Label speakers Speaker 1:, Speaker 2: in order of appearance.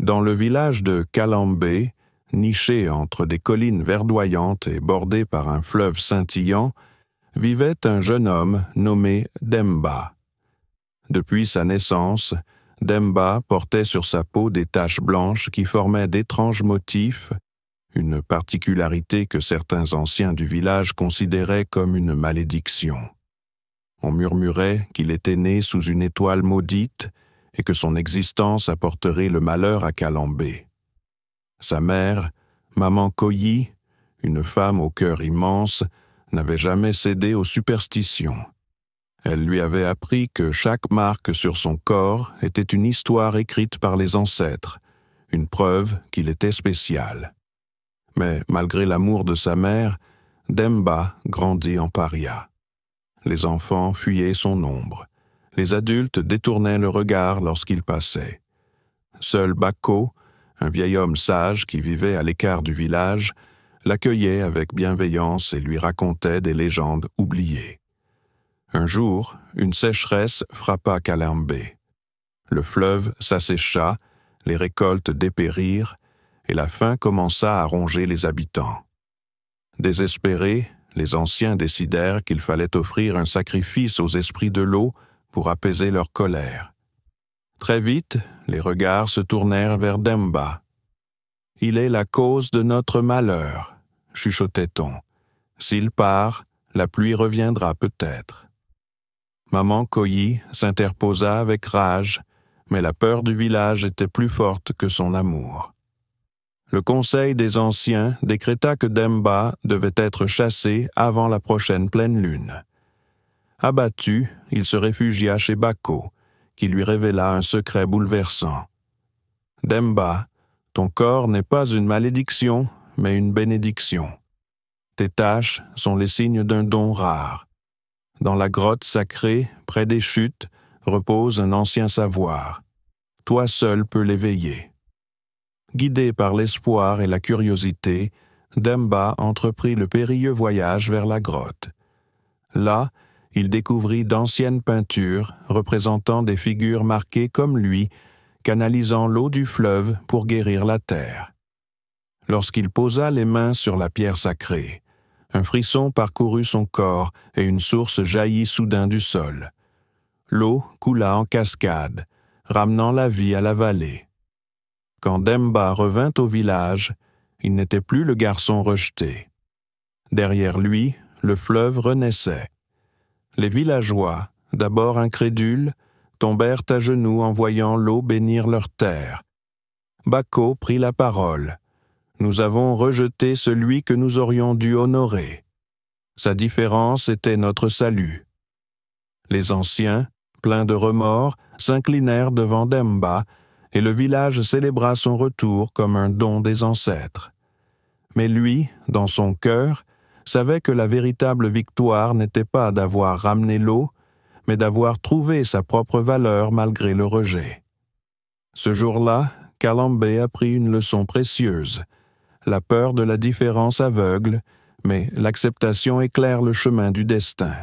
Speaker 1: Dans le village de Kalambé, niché entre des collines verdoyantes et bordé par un fleuve scintillant, vivait un jeune homme nommé Demba. Depuis sa naissance, Demba portait sur sa peau des taches blanches qui formaient d'étranges motifs, une particularité que certains anciens du village considéraient comme une malédiction. On murmurait qu'il était né sous une étoile maudite et que son existence apporterait le malheur à Kalambé. Sa mère, Maman Koyi, une femme au cœur immense, n'avait jamais cédé aux superstitions. Elle lui avait appris que chaque marque sur son corps était une histoire écrite par les ancêtres, une preuve qu'il était spécial. Mais malgré l'amour de sa mère, Demba grandit en paria. Les enfants fuyaient son ombre. Les adultes détournaient le regard lorsqu'il passait. Seul Bako, un vieil homme sage qui vivait à l'écart du village, l'accueillait avec bienveillance et lui racontait des légendes oubliées. Un jour, une sécheresse frappa Kalambé. Le fleuve s'assécha, les récoltes dépérirent, et la faim commença à ronger les habitants. Désespérés, les anciens décidèrent qu'il fallait offrir un sacrifice aux esprits de l'eau pour apaiser leur colère. Très vite, les regards se tournèrent vers Demba. « Il est la cause de notre malheur », chuchotait-on. « S'il part, la pluie reviendra peut-être. » Maman Koyi s'interposa avec rage, mais la peur du village était plus forte que son amour. Le conseil des anciens décréta que Demba devait être chassé avant la prochaine pleine lune. Abattu, il se réfugia chez Bako, qui lui révéla un secret bouleversant. « Demba, ton corps n'est pas une malédiction, mais une bénédiction. Tes taches sont les signes d'un don rare. Dans la grotte sacrée, près des chutes, repose un ancien savoir. Toi seul peux l'éveiller. » Guidé par l'espoir et la curiosité, Demba entreprit le périlleux voyage vers la grotte. Là, il découvrit d'anciennes peintures représentant des figures marquées comme lui, canalisant l'eau du fleuve pour guérir la terre. Lorsqu'il posa les mains sur la pierre sacrée, un frisson parcourut son corps et une source jaillit soudain du sol. L'eau coula en cascade, ramenant la vie à la vallée. Quand Demba revint au village, il n'était plus le garçon rejeté. Derrière lui, le fleuve renaissait. Les villageois, d'abord incrédules, tombèrent à genoux en voyant l'eau bénir leur terre. Bako prit la parole. « Nous avons rejeté celui que nous aurions dû honorer. Sa différence était notre salut. » Les anciens, pleins de remords, s'inclinèrent devant Demba, et le village célébra son retour comme un don des ancêtres. Mais lui, dans son cœur, savait que la véritable victoire n'était pas d'avoir ramené l'eau, mais d'avoir trouvé sa propre valeur malgré le rejet. Ce jour-là, Kalambé apprit une leçon précieuse. La peur de la différence aveugle, mais l'acceptation éclaire le chemin du destin.